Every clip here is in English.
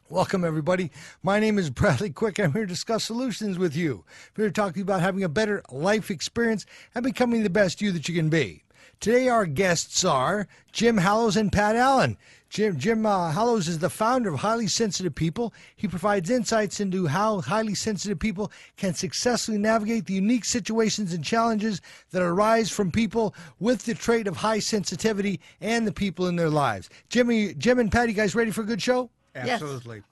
Welcome, everybody. My name is Bradley Quick. I'm here to discuss solutions with you. I'm here to talk to you about having a better life experience and becoming the best you that you can be. Today, our guests are Jim Hallowes and Pat Allen. Jim Hallowes is the founder of Highly Sensitive People. He provides insights into how highly sensitive people can successfully navigate the unique situations and challenges that arise from people with the trait of high sensitivity and the people in their lives. Jim and Pat, you guys ready for a good show? Absolutely. Yes.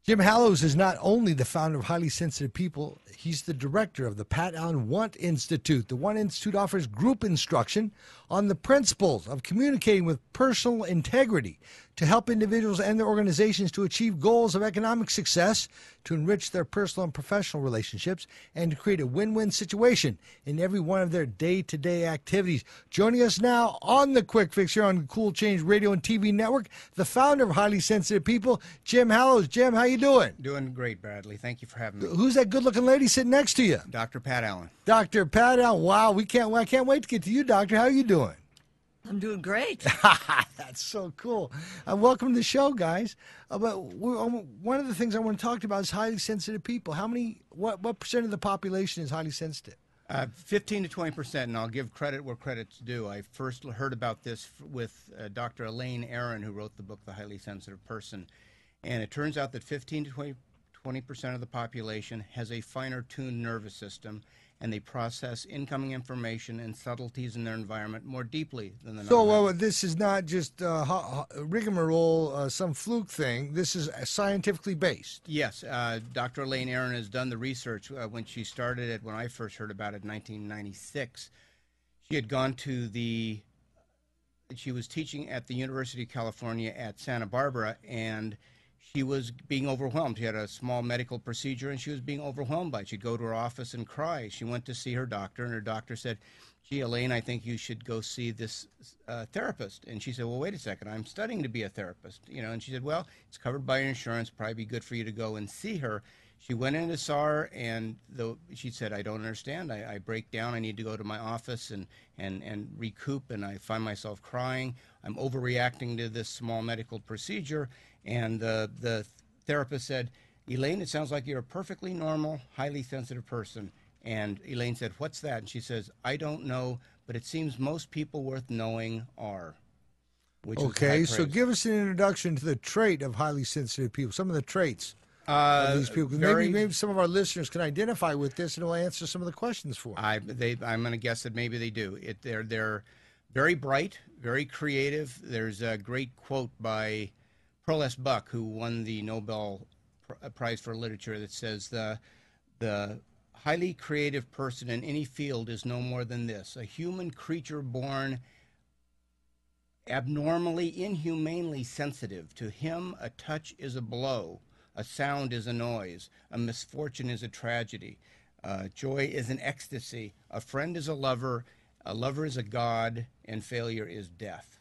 Jim Hallowes is not only the founder of Highly Sensitive People, he's the director of the Pat Allen Want Institute. The Want Institute offers group instruction on the principles of communicating with personal integrity to help individuals and their organizations to achieve goals of economic success, to enrich their personal and professional relationships, and to create a win-win situation in every one of their day-to-day activities. Joining us now on the Quick Fix here on Cool Change Radio and TV Network, the founder of Highly Sensitive People, Jim Hallowes. Jim, how you doing? Doing great, Bradley. Thank you for having me. Who's that good-looking lady sitting next to you? Dr. Pat Allen. Dr. Pat Allen. Wow, I can't wait to get to you, Doctor. How are you doing? I'm doing great. That's so cool. Welcome to the show, guys. But one of the things I want to talk about is highly sensitive people. What percent of the population is highly sensitive? 15 to 20%, and I'll give credit where credit's due. I first heard about this with Dr. Elaine Aron, who wrote the book, The Highly Sensitive Person. And it turns out that 15 to 20% of the population has a finer-tuned nervous system, and they process incoming information and subtleties in their environment more deeply than the So this is not just rigmarole, some fluke thing. This is scientifically based. Yes. Dr. Elaine Aron has done the research. When she started it, when I first heard about it in 1996, she had gone to she was teaching at the University of California at Santa Barbara, and she was being overwhelmed. She had a small medical procedure, and she was being overwhelmed by it. She'd go to her office and cry. She went to see her doctor, and her doctor said, "Gee, Elaine, I think you should go see this therapist." And she said, "Well, wait a second. I'm studying to be a therapist." And she said, "Well, it's covered by your insurance. Probably be good for you to go and see her." She went in and saw her, and she said, "I don't understand. I break down. I need to go to my office and recoup, and I find myself crying. I'm overreacting to this small medical procedure." And the therapist said, "Elaine, it sounds like you're a perfectly normal, highly sensitive person." And Elaine said, "What's that?" And she says, "I don't know, but it seems most people worth knowing are." Okay, so give us an introduction to the trait of highly sensitive people, some of the traits of these people. Maybe some of our listeners can identify with this, and it'll answer some of the questions for them. I'm going to guess that maybe they do. They're very bright, very creative. There's a great quote by Pearl S. Buck, who won the Nobel Prize for Literature, that says the highly creative person in any field is no more than this: a human creature born abnormally, inhumanely sensitive. To him, a touch is a blow, a sound is a noise, a misfortune is a tragedy, joy is an ecstasy, a friend is a lover is a god, and failure is death.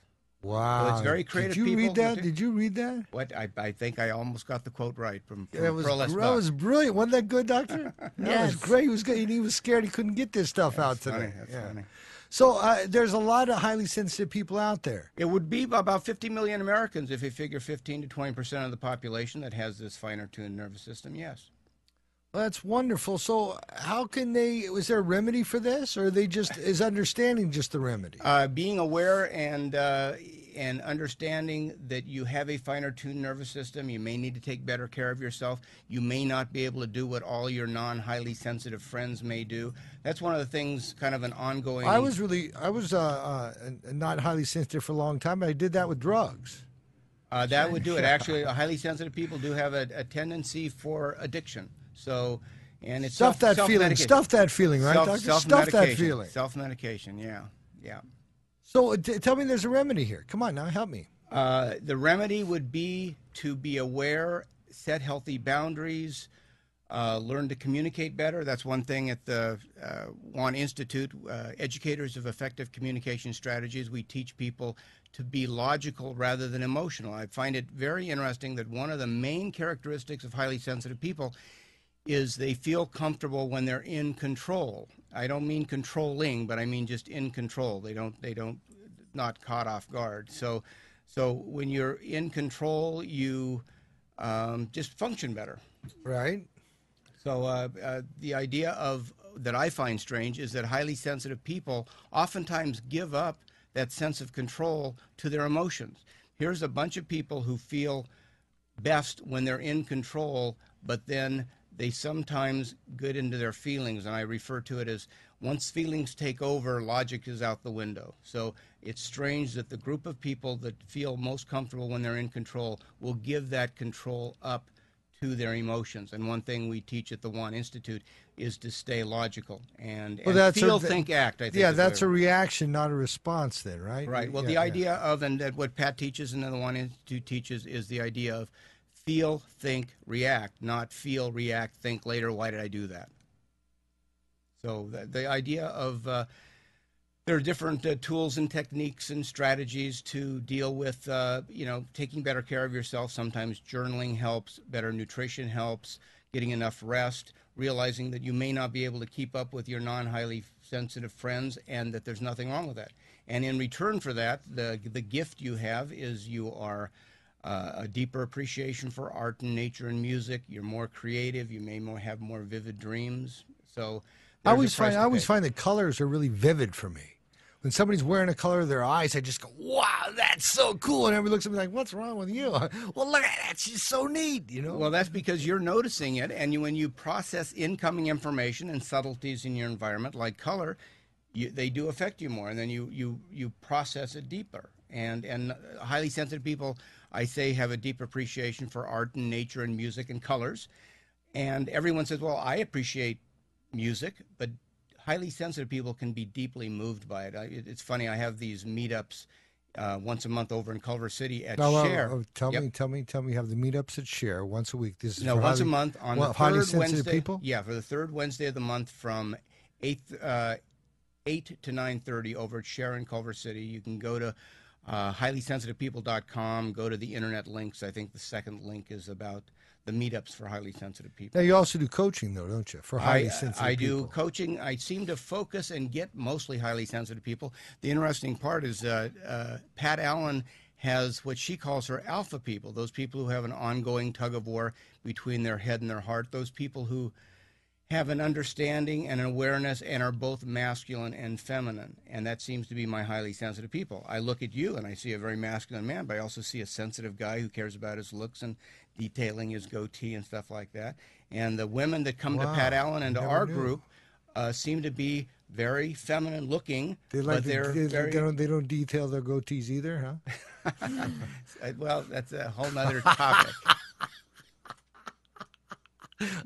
Wow. So it's very creative. Did you read that? Did you read that? What? I think I almost got the quote right from Pearl S. Buck. That was brilliant. Wasn't that good, Doctor? That was great. He was scared he couldn't get this stuff out today. That's funny. So there's a lot of highly sensitive people out there. It would be about 50 million Americans if you figure 15 to 20% of the population that has this finer-tuned nervous system, yes. Well, that's wonderful. So how can is there a remedy for this, or is understanding just the remedy? Being aware and understanding that you have a finer-tuned nervous system. You may need to take better care of yourself. You may not be able to do what all your non-highly sensitive friends may do. That's one of the things, kind of an ongoing... I was not highly sensitive for a long time, but I did that with drugs. That would do it. Actually, highly sensitive people do have a tendency for addiction. So, and it's stuff that feeling, right, Doctor? Stuff that feeling. Self-medication, yeah. So tell me there's a remedy here. Come on now, help me. The remedy would be to be aware, set healthy boundaries, learn to communicate better. That's one thing at the Want Institute, Educators of Effective Communication Strategies. We teach people to be logical rather than emotional. I find it very interesting that one of the main characteristics of highly sensitive people is they feel comfortable when they're in control. I don't mean controlling, but I mean just in control. They don't not caught off guard. So when you're in control, you just function better. Right. So the idea of that I find strange is that highly sensitive people oftentimes give up that sense of control to their emotions. Here's a bunch of people who feel best when they're in control, but then they sometimes get into their feelings, and I refer to it as once feelings take over, logic is out the window. So it's strange that the group of people that feel most comfortable when they're in control will give that control up to their emotions. And one thing we teach at the Want Institute is to stay logical and feel, think, act. I think. Yeah, that's a reaction, not a response. Then, right? Right. Well, the idea of, and that what Pat teaches and then the Want Institute teaches, is the idea of feel, think, react, not feel, react, think later. Why did I do that? So the idea of there are different tools and techniques and strategies to deal with, taking better care of yourself. Sometimes journaling helps, better nutrition helps, getting enough rest, realizing that you may not be able to keep up with your non-highly sensitive friends and that there's nothing wrong with that. And in return for that, the gift you have is you are a deeper appreciation for art and nature and music. You're more creative. You may have more vivid dreams. So I always find that colors are really vivid for me. When somebody's wearing a color of their eyes, I just go, wow, that's so cool. And everybody looks at me like, what's wrong with you? Well, look at that. It's just so neat, you know? Well, that's because you're noticing it. And when you process incoming information and subtleties in your environment, like color, they do affect you more. And then you process it deeper. And highly sensitive people, I say, have a deep appreciation for art and nature and music and colors. And everyone says, well, I appreciate music, but highly sensitive people can be deeply moved by it. It's funny. I have these meetups once a month over in Culver City at Share. Tell me, you have the meetups at Share once a week. This is once a month on the highly third sensitive Wednesday. People? Yeah, for the third Wednesday of the month from 8 to 9:30 over at Share in Culver City. You can go to highlysensitivepeople.com, go to the internet links. I think the second link is about the meetups for highly sensitive people. Now, you also do coaching, though, don't you, for highly sensitive people? I do coaching. I seem to focus and get mostly highly sensitive people. The interesting part is Pat Allen has what she calls her alpha people, those people who have an ongoing tug of war between their head and their heart, those people who have an understanding and an awareness and are both masculine and feminine. And that seems to be my highly sensitive people. I look at you and I see a very masculine man, but I also see a sensitive guy who cares about his looks and detailing his goatee and stuff like that. And the women that come to Pat Allen and to our group seem to be very feminine looking. They don't detail their goatees either, huh? Well, that's a whole nother topic.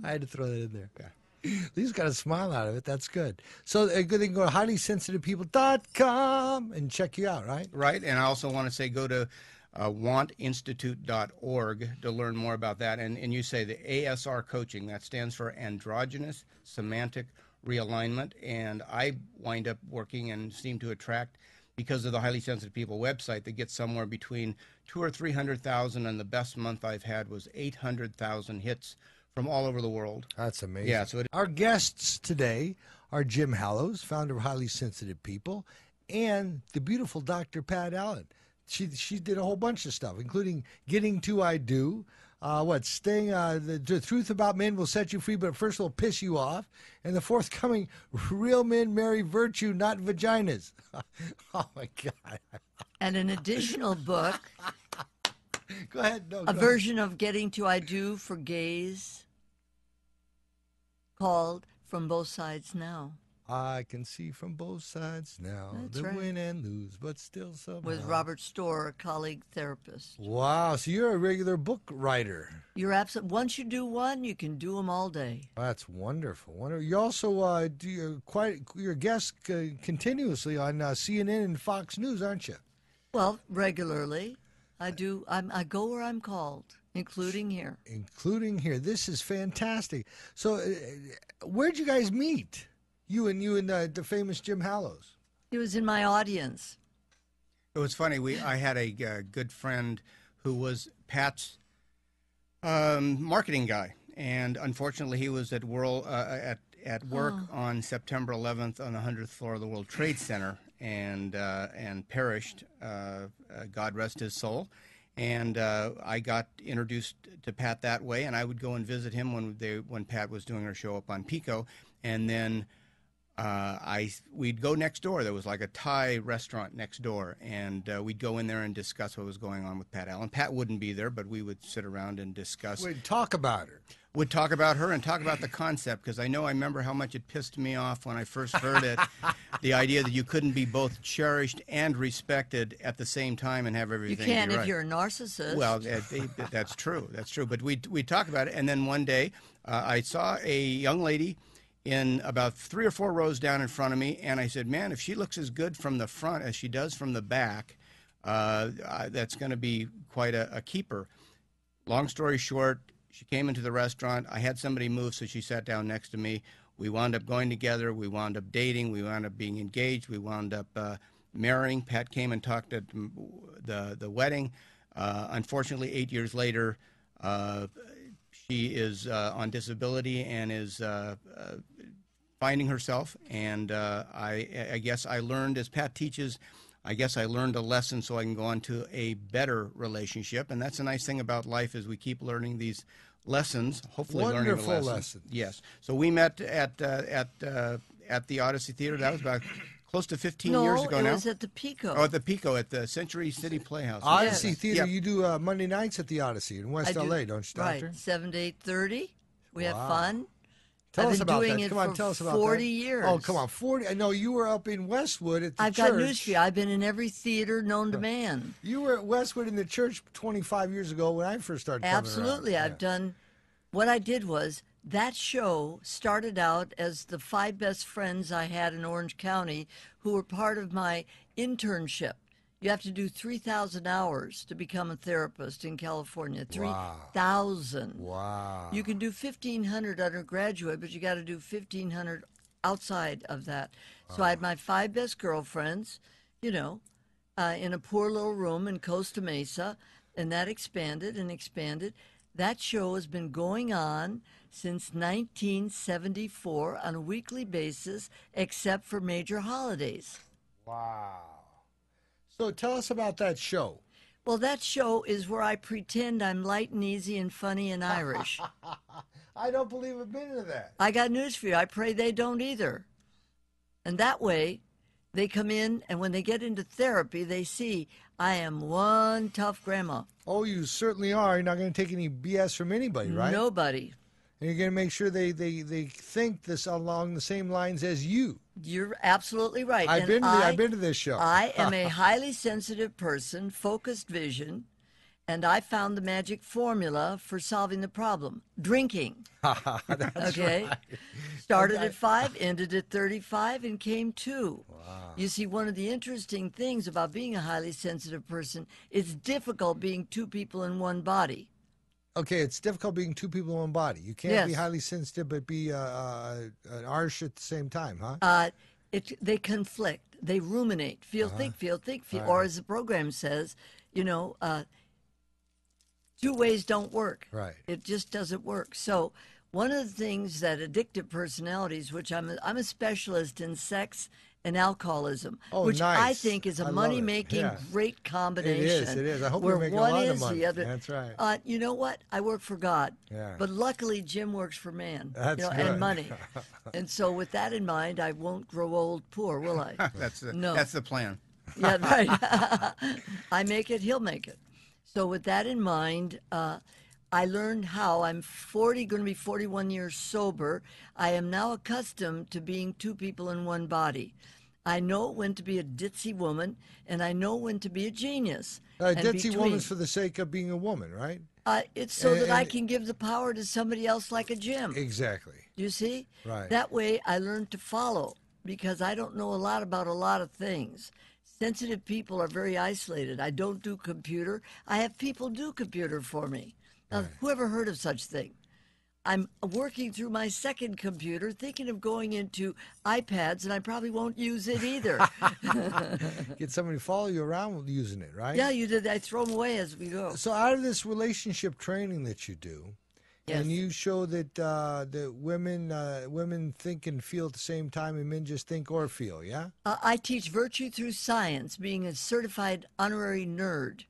I had to throw that in there. Yeah. At least got a smile out of it. That's good. So they can go to highlysensitivepeople.com and check you out, right? Right. And I also want to say go to wantinstitute.org to learn more about that. And you say the ASR coaching, that stands for Androgynous Semantic Realignment. And I wind up working and seem to attract, because of the Highly Sensitive People website, that gets somewhere between 200,000 or 300,000. And the best month I've had was 800,000 hits from all over the world. That's amazing. Yeah. So our guests today are Jim Hallowes, founder of Highly Sensitive People, and the beautiful Dr. Pat Allen. She did a whole bunch of stuff, including Getting To I Do, the truth about men will set you free, but first will piss you off, and the forthcoming Real Men Marry Virtue, Not Vaginas. Oh, my God. And an additional book. Go ahead. A version of Getting To I Do for gays called From Both Sides Now. I can see from both sides now. That's right. Win and lose, but still somehow. With Robert Storr, a colleague therapist. Wow, so you're a regular book writer. You're absolutely. Once you do one, you can do them all day. That's wonderful. You also you're a guest continuously on CNN and Fox News, aren't you? Well, regularly. I do. I go where I'm called, including here. Including here. This is fantastic. So, where'd you guys meet? You and the famous Jim Hallowes. He was in my audience. It was funny. I had a good friend who was Pat's marketing guy, and unfortunately, he was at work on September 11th on the 100th floor of the World Trade Center, and perished. God rest his soul. And I got introduced to Pat that way, and I would go and visit him when Pat was doing her show up on Pico, and then we'd go next door. There was like a Thai restaurant next door, and we'd go in there and discuss what was going on with Pat Allen. Pat wouldn't be there, but we would sit around and discuss. We'd talk about her. Would talk about her and talk about the concept, because I remember how much it pissed me off when I first heard it, the idea that you couldn't be both cherished and respected at the same time and have everything. You can be if right. you're a narcissist. Well, that's true. That's true. But we talk about it, and then one day I saw a young lady in about 3 or 4 rows down in front of me, and I said, man, if she looks as good from the front as she does from the back, that's going to be quite a keeper. Long story short, she came into the restaurant. I had somebody move, so she sat down next to me. We wound up going together. We wound up dating. We wound up being engaged. We wound up marrying. Pat came and talked at the wedding. Unfortunately, 8 years later, she is on disability and is finding herself. And I guess I learned, as Pat teaches, I guess I learned a lesson so I can go on to a better relationship. And that's a nice thing about life, is we keep learning these lessons, hopefully learning the lessons. Wonderful lessons. Yes. So we met at the Odyssey Theater. That was about close to 15 years ago now. No, it was at the Pico. Oh, at the Pico, at the Century City Playhouse. Odyssey Yes. Theater. Yep. You do Monday nights at the Odyssey in West LA, don't you, Doctor? Right, 7 to 8:30. We have Wow. fun. Tell I've us been about doing that. it Come on, for tell us about 40 that. years. Oh, come on, 40. I know you were up in Westwood at the I've church. got news for you. I've been in every theater known to man. You were at Westwood in the church 25 years ago when I first started coming Absolutely. around. I've done, what I did was, that show started out as the 5 best friends I had in Orange County who were part of my internship. You have to do 3,000 hours to become a therapist in California. 3,000. Wow. You can do 1,500 undergraduate, but you got to do 1,500 outside of that. So I had my 5 best girlfriends, in a poor little room in Costa Mesa, and that expanded and expanded. That show has been going on since 1974 on a weekly basis, except for major holidays. Wow. So tell us about that show. Well, that show is where I pretend I'm light and easy and funny and Irish. I don't believe a minute of that. I got news for you. I pray they don't either. And that way, they come in, and when they get into therapy, they see I am one tough grandma. Oh, you certainly are. You're not going to take any BS from anybody, right? Nobody. And you're going to make sure they think this along the same lines as you. You're absolutely right. I've been to this show. I am a highly sensitive person, focused vision, and I found the magic formula for solving the problem: drinking. That's Okay. right. Started Okay. at 5, ended at 35, and came 2. Wow. You see, one of the interesting things about being a highly sensitive person, it's difficult being 2 people in one body. Okay, it's difficult being 2 people in one body. You can't be Yes. highly sensitive but be an arse at the same time, huh? They conflict. They ruminate. Feel, think, feel, think, feel. Or as the program says, 2 ways don't work. Right. It just doesn't work. So one of the things that addictive personalities, which I'm a specialist in sex and alcoholism, Oh, which I nice. think is I a love it. money-making Yeah. great combination. It is. I hope where you're making a one lot of is money. the other. That's right. You know what? I work for God. Yeah. But luckily, Jim works for man. That's good. And money. And so with that in mind, I won't grow old poor, will I? That's No. the plan. Yeah, right. I make it, he'll make it. So with that in mind, I learned how I'm going to be 41 years sober. I am now accustomed to being 2 people in one body. I know when to be a ditzy woman, and I know when to be a genius. And Ditzy between- woman's for the sake of being a woman, right? It's so that I and- can give the power to somebody else like a Jim. Exactly. You see? Right. That way I learned to follow, because I don't know a lot about a lot of things. Sensitive people are very isolated. I don't do computer. I have people do computer for me. Now, who ever heard of such thing? I'm working through my second computer, thinking of going into iPads, and I probably won't use it either. Get somebody to follow you around using it, right? Yeah, you did. I throw them away as we go. So out of this relationship training that you do, Yes. and you show that women think and feel at the same time, and men just think or feel, yeah? I teach virtue through science, being a certified honorary nerd.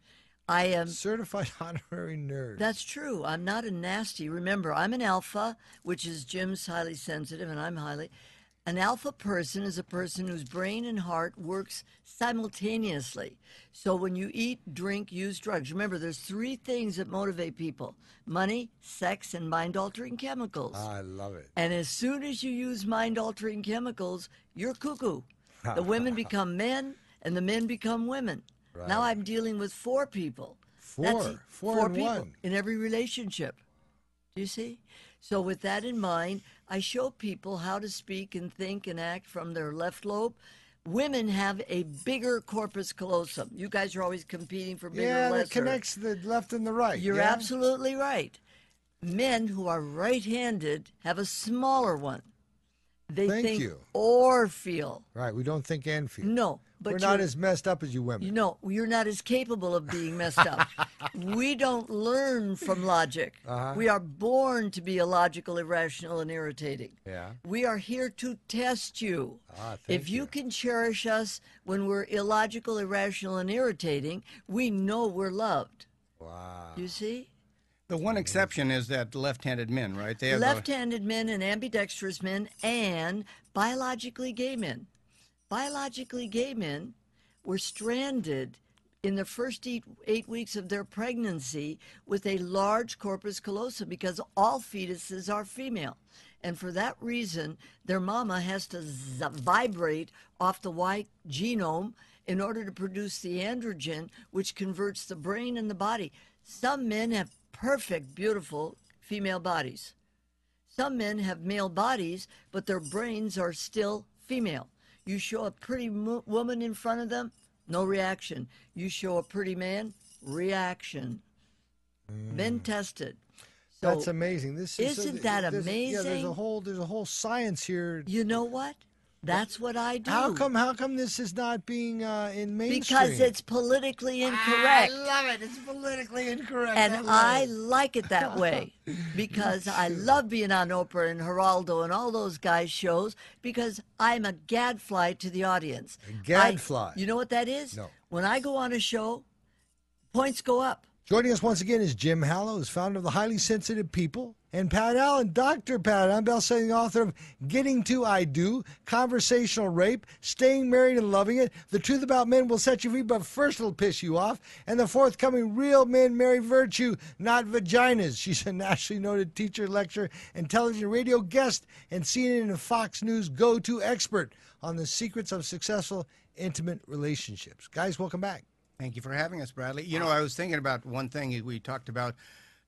I am. Certified honorary nerd. That's true. I'm not a nasty. Remember, I'm an alpha, which is Jim's highly sensitive, and I'm highly. An alpha person is a person whose brain and heart works simultaneously. So when you eat, drink, use drugs, remember there's three things that motivate people: money, sex, and mind-altering chemicals. I love it. And as soon as you use mind-altering chemicals, you're cuckoo. The women become men, and the men become women. Right. Now I'm dealing with four people. That's Four in people one. in every relationship. Do you see? So with that in mind, I show people how to speak and think and act from their left lobe. Women have a bigger corpus callosum. You guys are always competing for bigger or lesser. Yeah, that connects the left and the right. You're absolutely right. Men who are right-handed have a smaller one. They think or feel. Right, we don't think and feel. No. But we're not as messed up as you women. No, you're not as capable of being messed up. We don't learn from logic. We are born to be illogical, irrational, and irritating. Yeah. We are here to test you. If you can cherish us when we're illogical, irrational, and irritating, we know we're loved. Wow. You see? The one exception is that left-handed men, right? They have left-handed men and ambidextrous men and biologically gay men. Biologically gay men were stranded in the first 8 weeks of their pregnancy with a large corpus callosum because all fetuses are female. And for that reason, their mama has to vibrate off the Y genome in order to produce the androgen, which converts the brain and the body. Some men have perfect, beautiful female bodies. Some men have male bodies, but their brains are still female. You show a pretty woman in front of them, no reaction. You show a pretty man, reaction. Been tested. So that's amazing. Isn't that amazing? Yeah, there's a whole science here. You know what? That's what I do. How come this is not being in mainstream? Because it's politically incorrect. I love it. It's politically incorrect. And I like it that way because I love being on Oprah and Geraldo and all those guys' shows because I'm a gadfly to the audience. A gadfly? You know what that is? No. When I go on a show, points go up. Joining us once again is Jim Hallowes, founder of the Highly Sensitive People, and Pat Allen, Dr. Pat Allen, best-selling author of Getting to I Do, Conversational Rape, Staying Married and Loving It, The Truth About Men Will Set You Free, but first it'll piss you off, and the forthcoming Real Men Marry Virtue, Not Vaginas. She's a nationally noted teacher, lecturer, and television radio guest, and CNN and Fox News go-to expert on the secrets of successful intimate relationships. Guys, welcome back. Thank you for having us, Bradley. You know, I was thinking about one thing. We talked about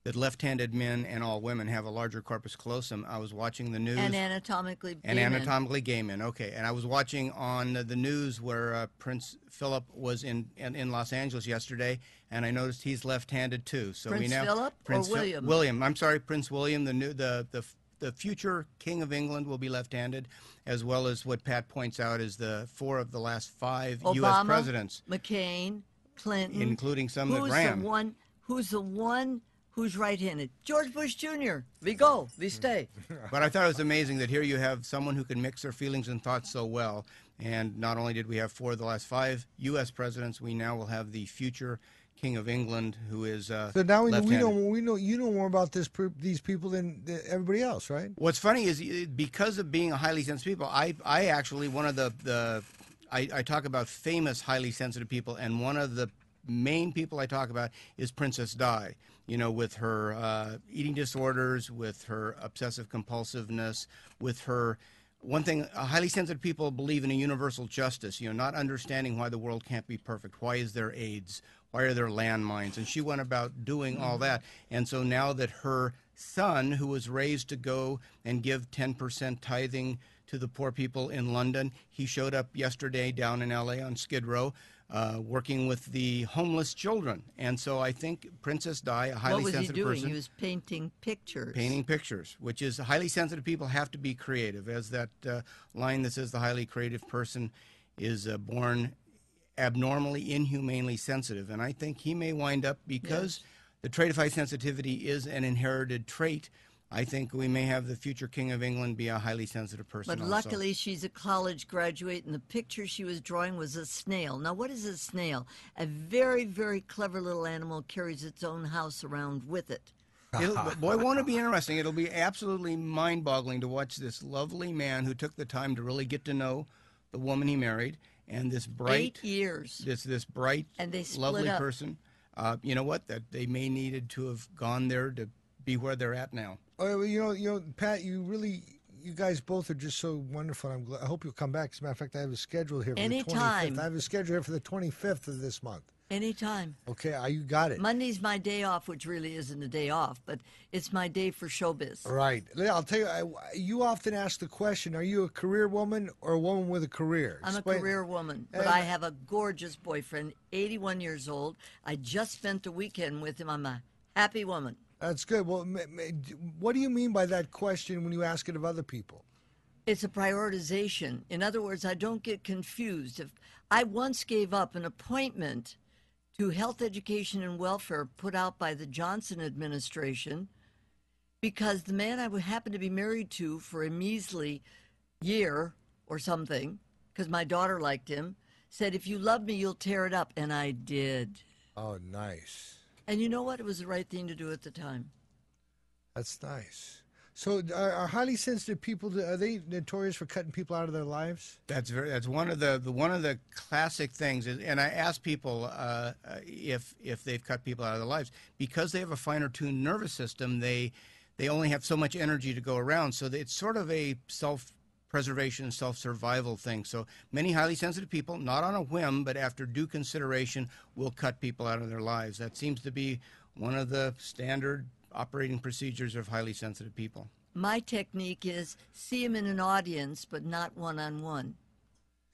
that left-handed men and all women have a larger corpus callosum. I was watching the news. And anatomically gay and men. anatomically gay men. Okay. And I was watching on the news where Prince Philip was in Los Angeles yesterday, and I noticed he's left-handed too. So Prince we now Philip or William? William. I'm sorry, Prince William. The future King of England will be left-handed, as well as what Pat points out is the 4 of the last 5 Obama, U.S. presidents, McCain, Clinton, including some that ran. Who's the one who's right-handed? George Bush Jr. We go, we stay. But I thought it was amazing that here you have someone who can mix their feelings and thoughts so well. And not only did we have 4 of the last 5 U.S. presidents, we now will have the future King of England, who is so now we know you know more about these people than everybody else, right? What's funny is because of being a highly sensitive people, I actually one of I talk about famous highly sensitive people, and one of the main people I talk about is Princess Di. You know, with her eating disorders, with her obsessive compulsiveness, with her one thing, highly sensitive people believe in a universal justice, you know, not understanding why the world can't be perfect. Why is there AIDS? Why are there landmines? And she went about doing all that. And so now that her son, who was raised to go and give 10% tithing to the poor people in London, he showed up yesterday down in LA on Skid Row, working with the homeless children. And so I think Princess Di, a highly sensitive person. What was he doing? He was painting pictures. Painting pictures, which is highly sensitive people have to be creative. As that line that says the highly creative person is born abnormally, inhumanely sensitive. And I think he may wind up, because the trait of high sensitivity is an inherited trait, I think we may have the future King of England be a highly sensitive person. But also. luckily, she's a college graduate, and the picture she was drawing was a snail. Now, what is a snail? A very, very clever little animal carries its own house around with it. Boy, won't it be interesting? It'll be absolutely mind-boggling to watch this lovely man who took the time to really get to know the woman he married, and this bright 8 years. This bright, And they split lovely up. person. You know what? That they may needed to have gone there to be where they're at now. Oh, well, you know, Pat, you guys both are just so wonderful. I hope you'll come back. As a matter of fact, I have a schedule here for the 25th. Anytime. I have a schedule here for the 25th of this month. Anytime. Okay, you got it. Monday's my day off, which really isn't a day off, but it's my day for showbiz. Right. I'll tell you, you often ask the question, are you a career woman or a woman with a career? I'm a career woman, but I have a gorgeous boyfriend, 81 years old. I just spent a weekend with him. I'm a happy woman. That's good. Well, what do you mean by that question when you ask it of other people? It's a prioritization. In other words, I don't get confused. If I once gave up an appointment to health education and welfare put out by the Johnson administration because the man I happened to be married to for a measly year or something, because my daughter liked him, said, if you love me, you'll tear it up. And I did. Oh, nice. And you know what? It was the right thing to do at the time. That's nice. So are highly sensitive people, are they notorious for cutting people out of their lives? That's one of the classic things. And I ask people if they've cut people out of their lives because they have a finer tuned nervous system. They only have so much energy to go around. So it's sort of a self-preservation, self-survival thing. So many highly sensitive people, not on a whim, but after due consideration, will cut people out of their lives. That seems to be one of the standard operating procedures of highly sensitive people. My technique is see them in an audience, but not one-on-one.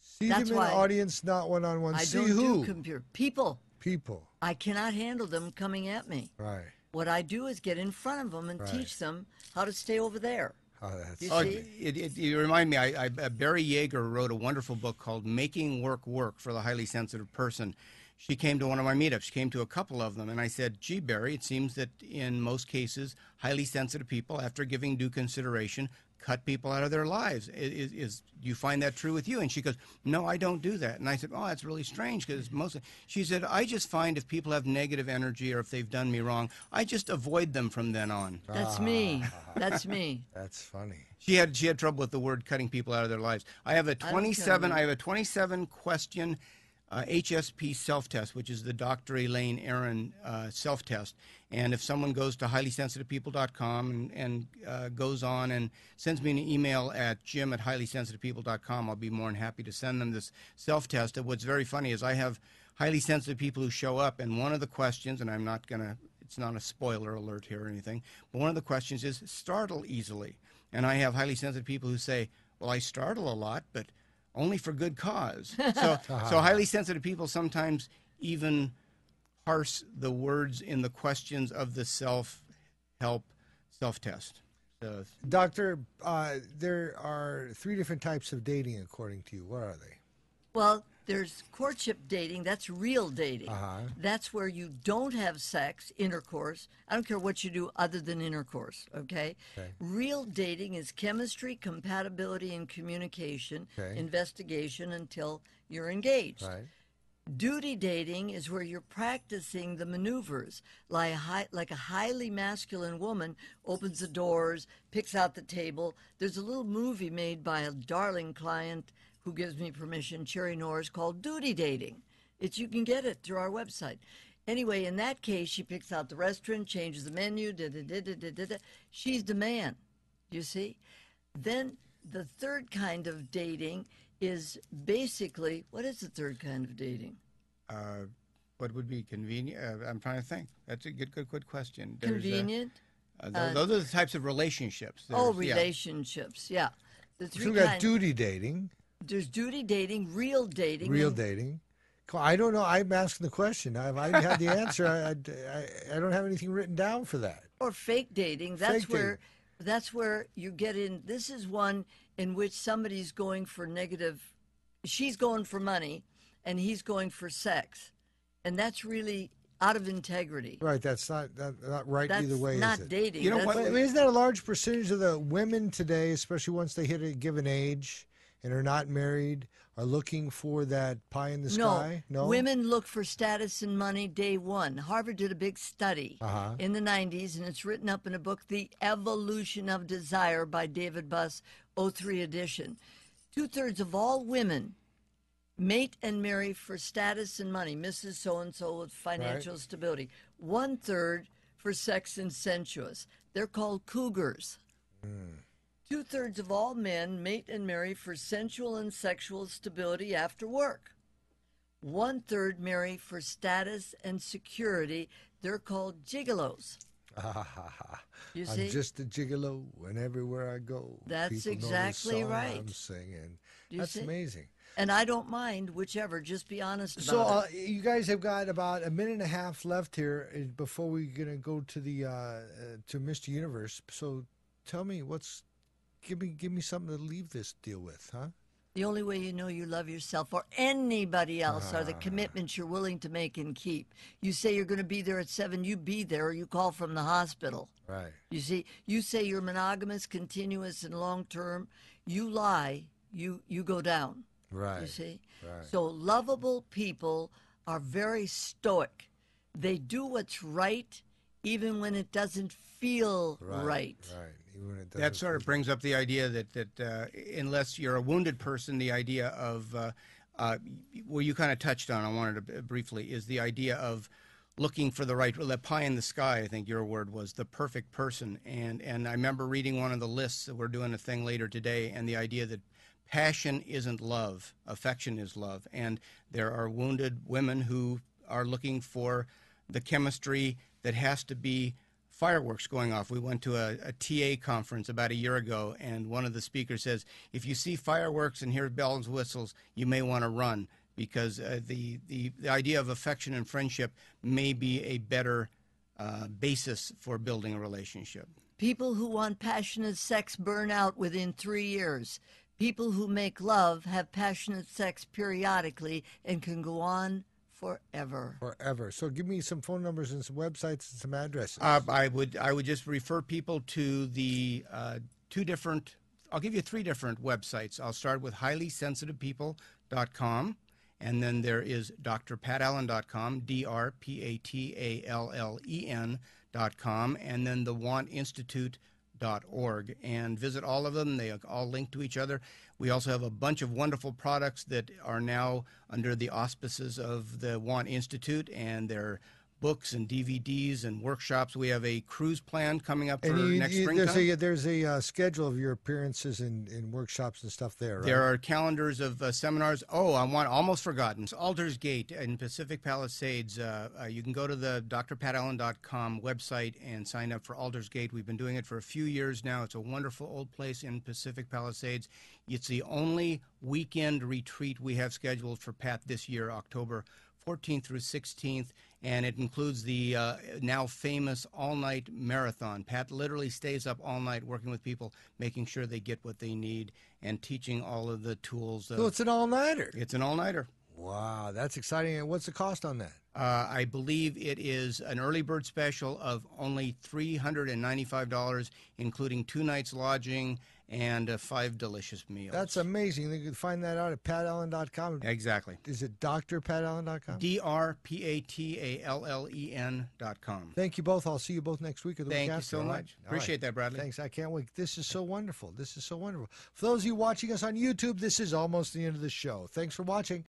See them in an audience, not one-on-one. See who? People. People. I cannot handle them coming at me. Right. What I do is get in front of them and teach them how to stay over there. Oh, that's you remind me, Barry Yeager wrote a wonderful book called Making Work Work for the Highly Sensitive Person. She came to one of my meetups. She came to a couple of them, and I said, gee, Barry, it seems that in most cases, highly sensitive people, after giving due consideration, cut people out of their lives. Do you find that true with you? And she goes, no, I don't do that. And I said, oh, that's really strange, because she said, I just find if people have negative energy or if they've done me wrong, I just avoid them from then on. That's me. That's me. That's funny. She had trouble with the word cutting people out of their lives. I have a 27 question HSP self-test, which is the Dr. Elaine Aron self-test. And if someone goes to highlysensitivepeople.com and goes on and sends me an email at jim@highlysensitivepeople.com, I'll be more than happy to send them this self-test. And what's very funny is I have highly sensitive people who show up, and one of the questions, and it's not a spoiler alert here or anything, but one of the questions is startle easily. And I have highly sensitive people who say, well, I startle a lot, but only for good cause. So highly sensitive people sometimes even parse the words in the questions of the self-help self-test. So, Doctor, there are 3 different types of dating, according to you. What are they? Well, there's courtship dating. That's real dating. That's where you don't have sex, intercourse. I don't care what you do other than intercourse, okay? Real dating is chemistry, compatibility, and communication, investigation until you're engaged. Duty dating is where you're practicing the maneuvers, like a highly masculine woman opens the doors, picks out the table. There's a little movie made by a darling client who gives me permission, Cherry Norris, called Duty Dating. You can get it through our website. Anyway, in that case, she picks out the restaurant, changes the menu, she's the man, you see? Then the third kind of dating is basically, what is the third kind of dating? What would be convenient? I'm trying to think. That's a good question. Convenient? Those are the types of relationships. Relationships, yeah. The So we got duty dating. There's duty dating, real dating. Real dating. I don't know. I'm asking the question. I had the answer. I don't have anything written down for that. Or fake dating. That's where you get in. This is one in which somebody's going for negative. She's going for money, and he's going for sex, and that's really out of integrity. Right, that's not right That's either way, not is it? dating. You know That's- what? I mean, isn't that a large percentage of the women today, especially once they hit a given age and are not married, are looking for that pie in the sky? No, Women look for status and money day one. Harvard did a big study in the 90s, and it's written up in a book, The Evolution of Desire by David Buss, '03 edition. 2/3 of all women mate and marry for status and money, Mrs. So-and-so with financial stability. 1/3 for sex and sensuous. They're called cougars. 2/3 of all men mate and marry for sensual and sexual stability after work. 1/3 marry for status and security. They're called gigolos. You see? I'm just a gigolo, and everywhere I go, That's people know the exactly song right. I'm singing. You That's see? amazing. And I don't mind whichever. Just be honest So about it. you guys have got about a minute and a half left here before we're gonna go to the to Mr. Universe. So tell me, give me something to leave this deal with, huh? The only way you know you love yourself or anybody else are the commitments you're willing to make and keep. You say you're going to be there at 7, you be there, or you call from the hospital. Right. You see, you say you're monogamous, continuous, and long-term. You lie, you go down. Right. You see? Right. So lovable people are very stoic. They do what's right even when it doesn't feel right. Right. Even when it doesn't That sort of feel- brings up the idea that unless you're a wounded person, the idea of, well, you kind of touched on, I wanted to briefly, is the idea of looking for the pie in the sky, I think your word was, the perfect person. And I remember reading one of the lists, that we're doing a thing later today, and the idea that passion isn't love, affection is love. And there are wounded women who are looking for the chemistry that has to be fireworks going off. We went to a TA conference about a year ago, and one of the speakers says, if you see fireworks and hear bells and whistles, you may want to run, because the idea of affection and friendship may be a better basis for building a relationship. People who want passionate sex burn out within 3 years. People who make love have passionate sex periodically and can go on forever. Forever. So give me some phone numbers and some websites and some addresses. I would just refer people to the I'll give you 3 different websites. I'll start with highlysensitivepeople.com, and then there is drpatallen.com, drpatallen.com, and then the wantinstitute.org, and visit all of them. They all link to each other. We also have a bunch of wonderful products that are now under the auspices of the Want Institute, and they're books and DVDs and workshops. We have a cruise plan coming up for next springtime. There's a schedule of your appearances in workshops and stuff there, right? There are calendars of seminars. Oh, almost forgotten. It's Aldersgate in Pacific Palisades. You can go to the drpatallen.com website and sign up for Aldersgate. We've been doing it for a few years now. It's a wonderful old place in Pacific Palisades. It's the only weekend retreat we have scheduled for Pat this year, October 14th through 16th, and it includes the now famous all-night marathon. Pat literally stays up all night working with people, making sure they get what they need, and teaching all of the tools. So it's an all-nighter. It's an all-nighter. Wow, that's exciting. And what's the cost on that? I believe it is an early bird special of only $395, including 2 nights lodging and 5 delicious meals. That's amazing. You can find that out at patallen.com. Exactly. Is it drpatallen.com? drpatallen.com. Thank you both. I'll see you both next week or the week Thank you after, so all right? much. All right. Appreciate that, Bradley. Thanks. I can't wait. This is so wonderful. This is so wonderful. For those of you watching us on YouTube, this is almost the end of the show. Thanks for watching.